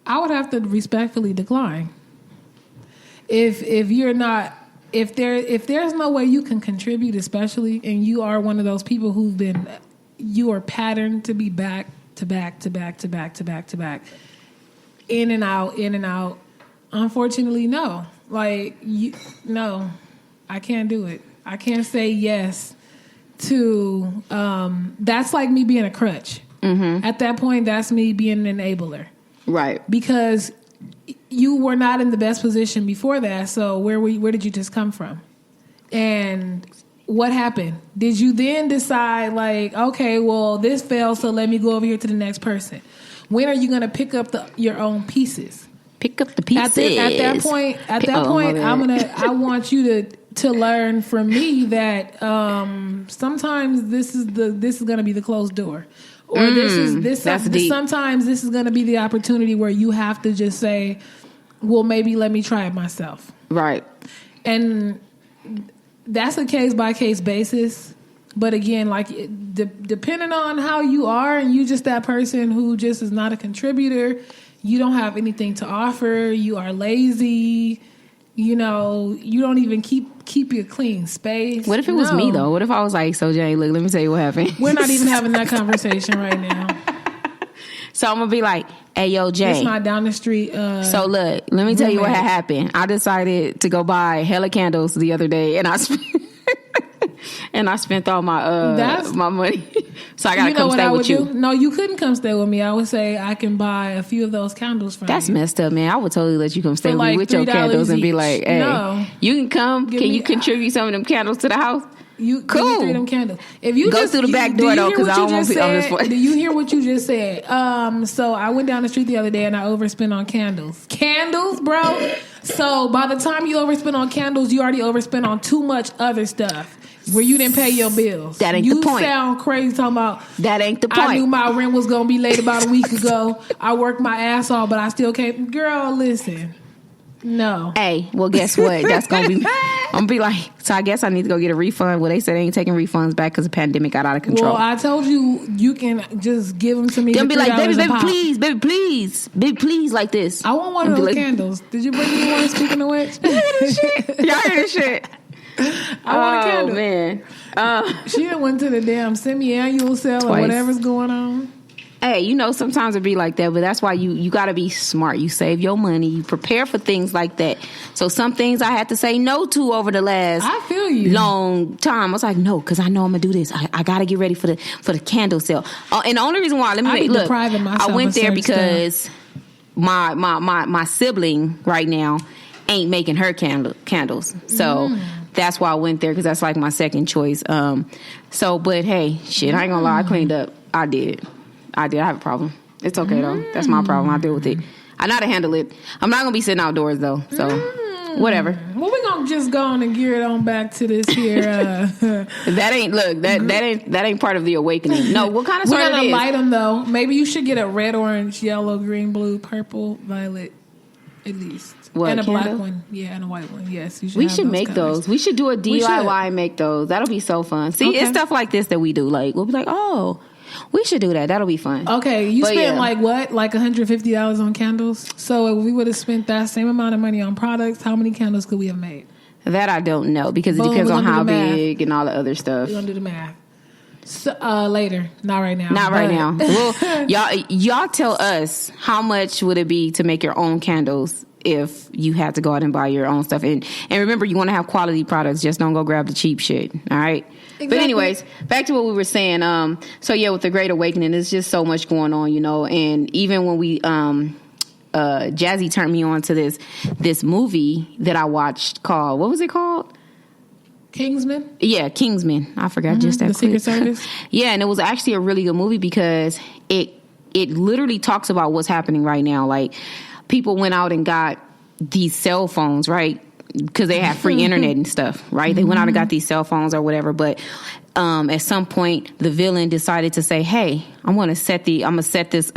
I would have to respectfully decline. If you're not, if there's no way you can contribute, especially, and you are one of those people you are patterned to be back to back to back to back to back to back, in and out. Unfortunately, no. No, I can't do it. I can't say yes to. That's like me being a crutch. Mm-hmm. At that point, that's me being an enabler. Right. Because you were not in the best position before that. So where did you just come from? And what happened? Did you then decide like, okay, well, this failed, so let me go over here to the next person? When are you going to pick up your own pieces? Pick up the pieces. At that point, I want you to learn from me that sometimes this is going to be the closed door. Or sometimes this is going to be the opportunity where you have to just say, well, maybe let me try it myself. Right. And that's a case-by-case basis. But again, like depending on how you are, and you just that person who just is not a contributor, you don't have anything to offer, you are lazy, you don't even keep your clean space. What if it was me, though? What if I was like, so Jay, look, let me tell you what happened. We're not even having that conversation right now. So I'm going to be like, hey, yo, Jay. It's my down the street So look, let me tell you what had happened. I decided to go buy hella candles the other day, and I spent all my my money. So I got to come stay with you. No, you couldn't come stay with me. I would say I can buy a few of those candles from you. That's messed up, man. I would totally let you come stay with me with your candles and be like, hey, you can come. Can you contribute some of them candles to the house? Cool. Give me 3 of them candles. If you go through the back door though, because I don't want to be on this point. Do you hear what you just said? So I went down the street the other day and I overspent on candles. Candles, bro. So by the time you overspent on candles, you already overspent on too much other stuff where you didn't pay your bills. That ain't the point. You sound crazy talking about that ain't the point. I knew my rent was gonna be late about a week ago. I worked my ass off, but I still can't. Girl, listen. No. Hey, well, guess what? That's going to be... I'm going to be like, so I guess I need to go get a refund. Well, they said they ain't taking refunds back because the pandemic got out of control. Well, I told you can just give them to me. They'll be like, baby, please, like this. I want one of those candles. Did you bring me one, speaking of which? Y'all hear this shit? I want a candle. Oh, man. She done went to the damn semi-annual sale or whatever's going on. Hey, sometimes it'd be like that, but that's why you got to be smart. You save your money. You prepare for things like that. So some things I had to say no to over the last long time. I was like, no, because I know I'm going to do this. I got to get ready for the candle sale. And the only reason why, I went there because my sibling right now ain't making her candles. So that's why I went there, because that's like my second choice. But hey, shit, I ain't going to lie. I cleaned up. I did. I have a problem. It's okay, though. That's my problem. I deal with it. I know how to handle it. I'm not going to be sitting outdoors, though. So, whatever. Well, we're going to just go on and gear it on back to this here. That ain't part of the awakening. No, what kind of sort We're going to light them, though. Maybe you should get a red, orange, yellow, green, blue, purple, violet, at least. What, and a candle? black one. Yeah, and a white one. Yes. We should make those. We should do a DIY and make those. That'll be so fun. See, it's stuff like this that we do. Like, we'll be like, oh... We should do that. That'll be fun. Okay, you spent like what? Like $150 on candles? So if we would have spent that same amount of money on products, how many candles could we have made? That I don't know, because it depends on how big and all the other stuff. We're going to do the math. So, later. Not right now. Not right now. Well, y'all tell us, how much would it be to make your own candles if you had to go out and buy your own stuff? And remember, you want to have quality products. Just don't go grab the cheap shit. All right? Exactly. But anyways, back to what we were saying. So yeah, with the Great Awakening, there's just so much going on, and even when we, Jazzy turned me on to this movie that I watched called, what was it called? Kingsman? Yeah, Kingsman. I forgot just that. The Secret Service? Yeah, and it was actually a really good movie because it literally talks about what's happening right now. Like, people went out and got these cell phones, right? Because they have free internet and stuff, right? They went out and got these cell phones or whatever. But at some point, the villain decided to say, "Hey, I'm gonna set this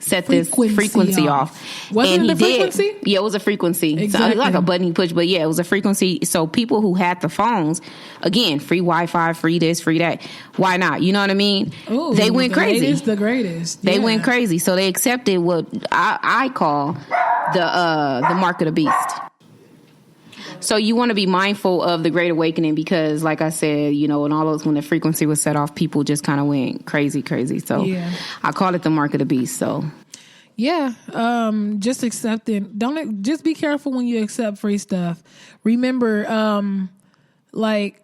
set this frequency off. Wasn't it the frequency? Yeah, it was a frequency. Exactly. So, like a button you push, but yeah, it was a frequency. So people who had the phones, again, free Wi-Fi, free this, free that. Why not? You know what I mean? Ooh, they went crazy. The greatest. They went crazy. So they accepted what I call the mark of the beast. So you want to be mindful of the Great Awakening because, like I said, you know, when the frequency was set off, people just kind of went crazy. So I call it the mark of the beast. So yeah, just accepting. Just be careful when you accept free stuff. Remember, like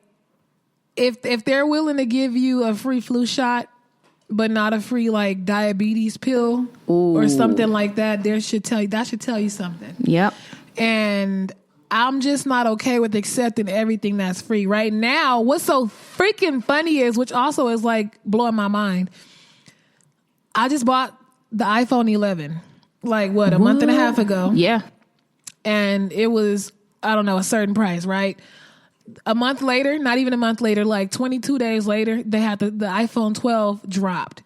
if they're willing to give you a free flu shot, but not a free like diabetes pill or something like that, that should tell you something. Yep. And I'm just not okay with accepting everything that's free right now. What's so freaking funny is, which also is like blowing my mind, I just bought the iPhone 11 like a month and a half ago. Yeah. And it was, I don't know, a certain price, right? A month later, not even a month later, like 22 days later, they had the iPhone 12 dropped.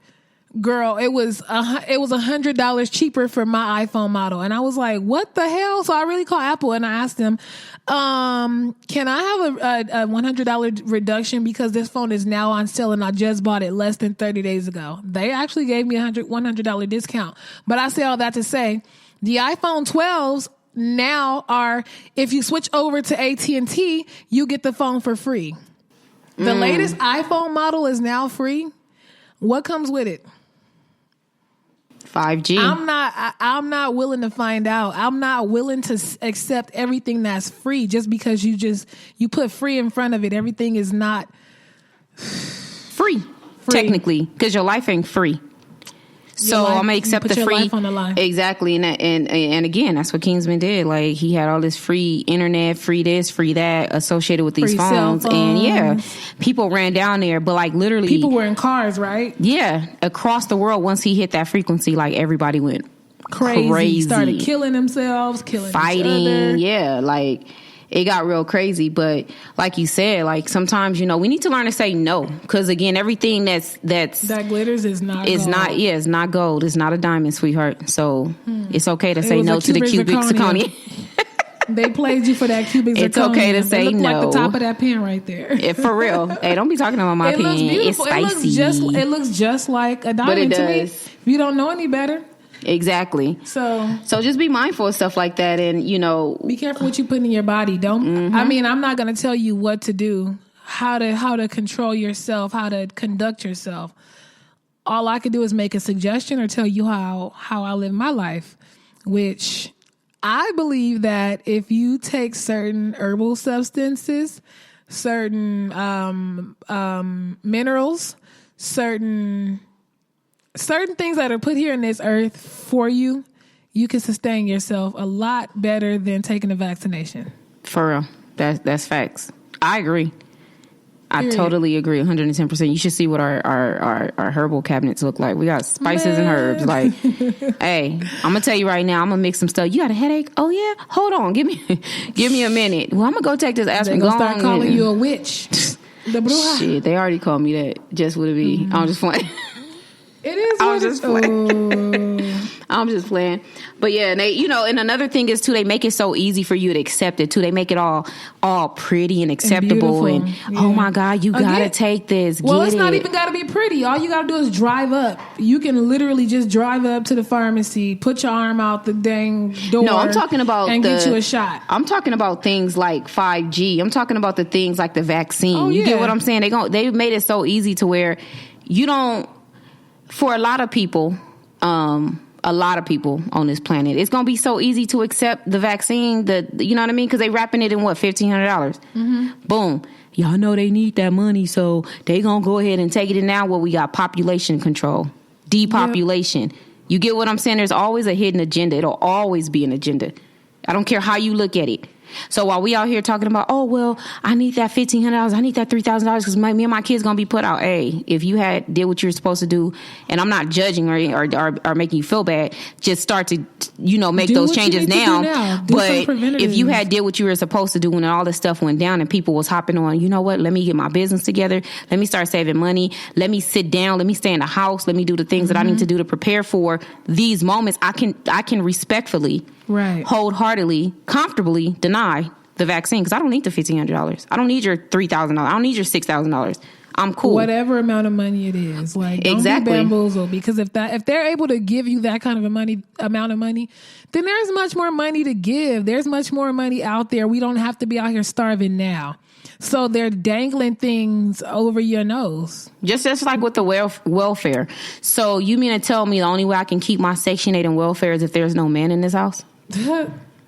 Girl, it was $100 cheaper for my iPhone model. And I was like, what the hell? So I really called Apple and I asked them, can I have a $100 reduction because this phone is now on sale and I just bought it less than 30 days ago. They actually gave me a $100 discount. But I say all that to say, the iPhone 12s now are, if you switch over to AT&T, you get the phone for free. The latest iPhone model is now free. What comes with it? 5G. I'm not willing to find out. I'm not willing to accept everything that's free just because you put free in front of it. Everything is not free. Technically, because your life ain't free. So I'm gonna accept the free. Life on the line. Exactly, and again, that's what Kingsman did. Like he had all this free internet, free this, free that associated with these phones, and yeah, people ran down there. But like literally, people were in cars, right? Yeah, across the world. Once he hit that frequency, like everybody went crazy. Started killing themselves, fighting. Each other. Yeah, like. It got real crazy, but like you said, like sometimes, you know, we need to learn to say no. Because again, everything that glitters is not gold. It's not gold. It's not a diamond, sweetheart. So it's okay to say no to the cubic zirconia. They played you for that cubic zirconia. It's okay to say no. Like the top of that pen right there. For real. Hey, don't be talking about my pen. It's spicy. It looks just like a diamond to me. If you don't know any better. Exactly. So just be mindful of stuff like that, and you know, be careful what you put in your body. Don't. I mean, I'm not going to tell you what to do, how to control yourself, how to conduct yourself. All I can do is make a suggestion or tell you how I live my life, which I believe that if you take certain herbal substances, certain minerals, certain things that are put here in this earth for you, you can sustain yourself a lot better than taking a vaccination. For real. That's facts. I agree. I totally agree 110%. You should see what our herbal cabinets look like. We got spices and herbs. Like, hey, I'm going to tell you right now, I'm going to mix some stuff. You got a headache? Oh, yeah? Hold on. Give me a minute. Well, I'm going to go take this aspirin. They're going to start calling you a witch. The bruja. Shit, they already called me that. Just would it be. I'm just playing. It is. I'm just playing. But yeah, they, you know, and another thing is too, they make it so easy for you to accept it too. They make it all pretty and acceptable and oh my God, you gotta take this. Well, it's not even gotta be pretty. All you gotta do is drive up. You can literally just drive up to the pharmacy, put your arm out the dang door. No, I'm talking about get you a shot. I'm talking about things like 5G. I'm talking about the things like the vaccine. Oh, you get what I'm saying? They made it so easy to where you don't. For a lot of people on this planet, it's going to be so easy to accept the vaccine, you know what I mean? Because they wrapping it in what, $1,500. Boom. Y'all know they need that money, so they going to go ahead and take it. And now what we got, population control, depopulation. Yep. You get what I'm saying? There's always a hidden agenda. It'll always be an agenda. I don't care how you look at it. So while we out here talking about, oh, well, I need that $1,500, I need that $3,000 because me and my kids going to be put out. Hey, if you did what you're supposed to do, and I'm not judging or making you feel bad, just start to, make those changes now. But if you did what you were supposed to do when all this stuff went down and people was hopping on, you know what, let me get my business together. Let me start saving money. Let me sit down. Let me stay in the house. Let me do the things that I need to do to prepare for these moments. I can respectfully, wholeheartedly, comfortably deny the vaccine because I don't need the $1,500. I don't need your $3,000. I don't need your $6,000. I'm cool. Whatever amount of money it is, like don't be bamboozled, because if they're able to give you that kind of amount of money, then there's much more money to give. There's much more money out there. We don't have to be out here starving now. So they're dangling things over your nose. Just like with the welfare. So you mean to tell me the only way I can keep my Section 8 and welfare is if there's no man in this house?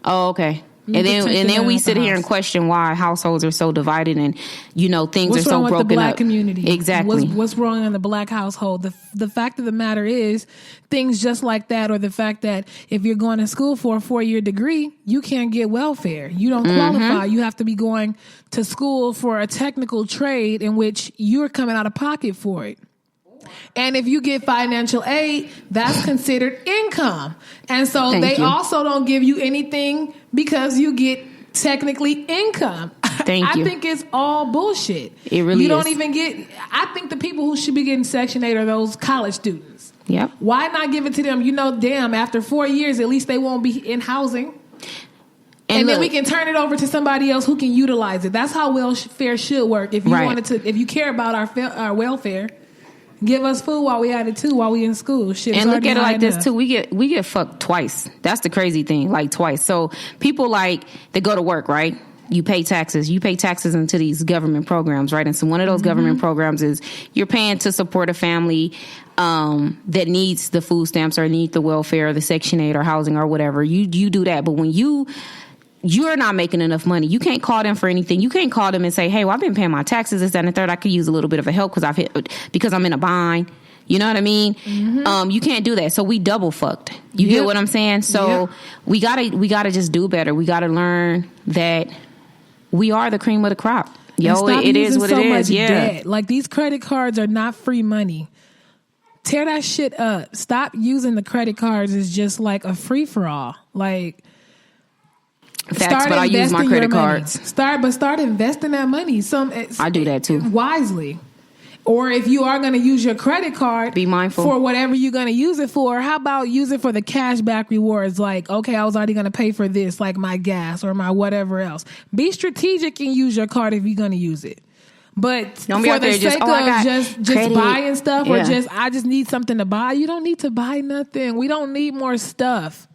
Oh, okay. And then we sit here and question why households are so divided and, things are so broken up. What's wrong with the black community? Exactly. What's wrong in the black household? The fact of the matter is things just like that, or the fact that if you're going to school for a 4-year degree, you can't get welfare. You don't qualify. You have to be going to school for a technical trade in which you're coming out of pocket for it. And if you get financial aid, that's considered income. And so they also don't give you anything because you get technically income. I think it's all bullshit. It really is. You don't even get, I think the people who should be getting Section 8 are those college students. Yep. Why not give it to them? Damn, after 4 years, at least they won't be in housing. And then we can turn it over to somebody else who can utilize it. That's how welfare should work. If you if you care about our welfare, give us food while we at it too, while we in school. Shit, and look at it like this too. We get fucked twice. That's the crazy thing, like twice. So people they go to work, right? You pay taxes. You pay taxes into these government programs, right? And so one of those government programs is you're paying to support a family that needs the food stamps or need the welfare or the Section 8 or housing or whatever. You do that, but when you're not making enough money, you can't call them for anything. You can't call them and say, hey, well, I've been paying my taxes, this, that, and the third. I could use a little bit of a help because I'm in a bind. You know what I mean? You can't do that. So we double fucked. You get what I'm saying? So we gotta just do better. We gotta learn that we are the cream of the crop. It is what it is. Debt. Like, these credit cards are not free money. Tear that shit up. Stop using the credit cards as just like a free for all. Like, Facts, but I use my credit cards. Start investing that money. I do that too. Wisely. Or if you are going to use your credit card, be mindful for whatever you're going to use it for. How about use it for the cashback rewards? Like, okay, I was already going to pay for this, like my gas or my whatever else. Be strategic and use your card if you're going to use it. But don't be for out there the sake of just buying stuff or I just need something to buy, you don't need to buy nothing. We don't need more stuff.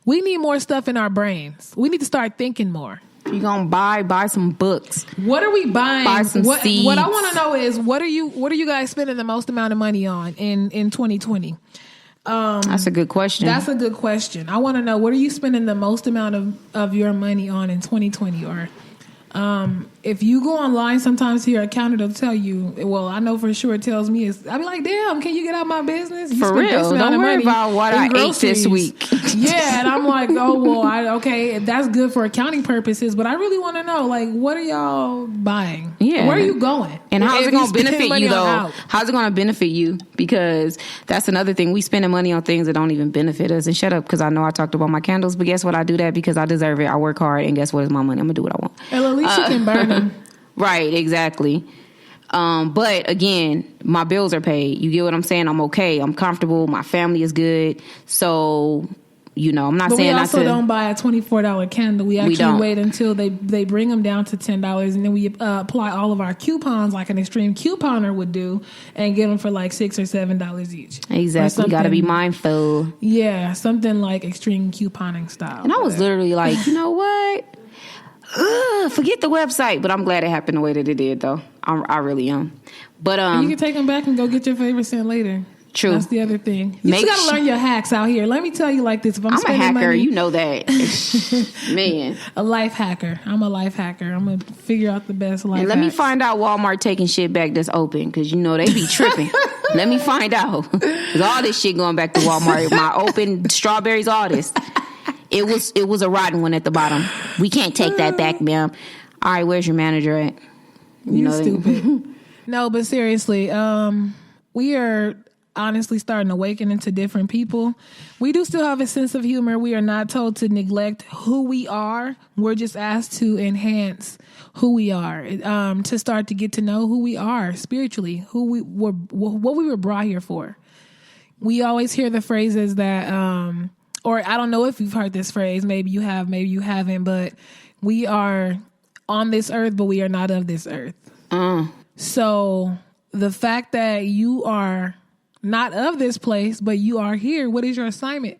We need more stuff in our brains. We need to start thinking more. You're going to buy some books. What are we buying? Buy some seeds. What I want to know is, what are you guys spending the most amount of money on in 2020? That's a good question. That's a good question. I want to know, what are you spending the most amount of your money on in 2020? Or if you go online sometimes to your accountant, it'll tell you, well, I know for sure it tells me, I'll be like, damn, can you get out my business? You for real. Don't worry about what I ate this week. Yeah, and I'm like, oh, well, okay, that's good for accounting purposes, but I really want to know, like, what are y'all buying? Yeah. Where are you going? And how's it going to benefit you, though? How's it going to benefit you? Because that's another thing. We spending money on things that don't even benefit us. And shut up, because I know I talked about my candles, but guess what? I do that because I deserve it. I work hard, and guess what? It's my money. I'm going to do what I want. Well, at least you can burn them. Right, exactly. But again, my bills are paid. You get what I'm saying? I'm okay. I'm comfortable. My family is good. So, I'm not saying not to. We also don't buy a $24 candle. We actually wait until they bring them down to $10, and then we apply all of our coupons like an extreme couponer would do, and get them for like $6 or $7 each. Exactly. Got to be mindful. Yeah, something like extreme couponing style. And I was literally like, you know what? Forget the website, but I'm glad it happened the way that it did, though. I really am. But you can take them back and go get your favorite cent later. True. That's the other thing. You just got to learn your hacks out here. Let me tell you like this. If I'm a hacker. Money, you know that. Man. A life hacker. I'm a life hacker. I'm going to figure out the best life And let me find out Walmart taking shit back that's open, because, they be tripping. Let me find out. Because all this shit going back to Walmart. My open strawberries, all this. It was a rotten one at the bottom. We can't take that back, ma'am. All right, where's your manager at? You stupid. No, but seriously, we are honestly starting to awaken into different people. We do still have a sense of humor. We are not told to neglect who we are. We're just asked to enhance who we are, to start to get to know who we are spiritually, who we were, what we were brought here for. We always hear the phrases that, or I don't know if you've heard this phrase. Maybe you have, maybe you haven't, but we are on this earth, but we are not of this earth. So the fact that you are not of this place, but you are here, what is your assignment?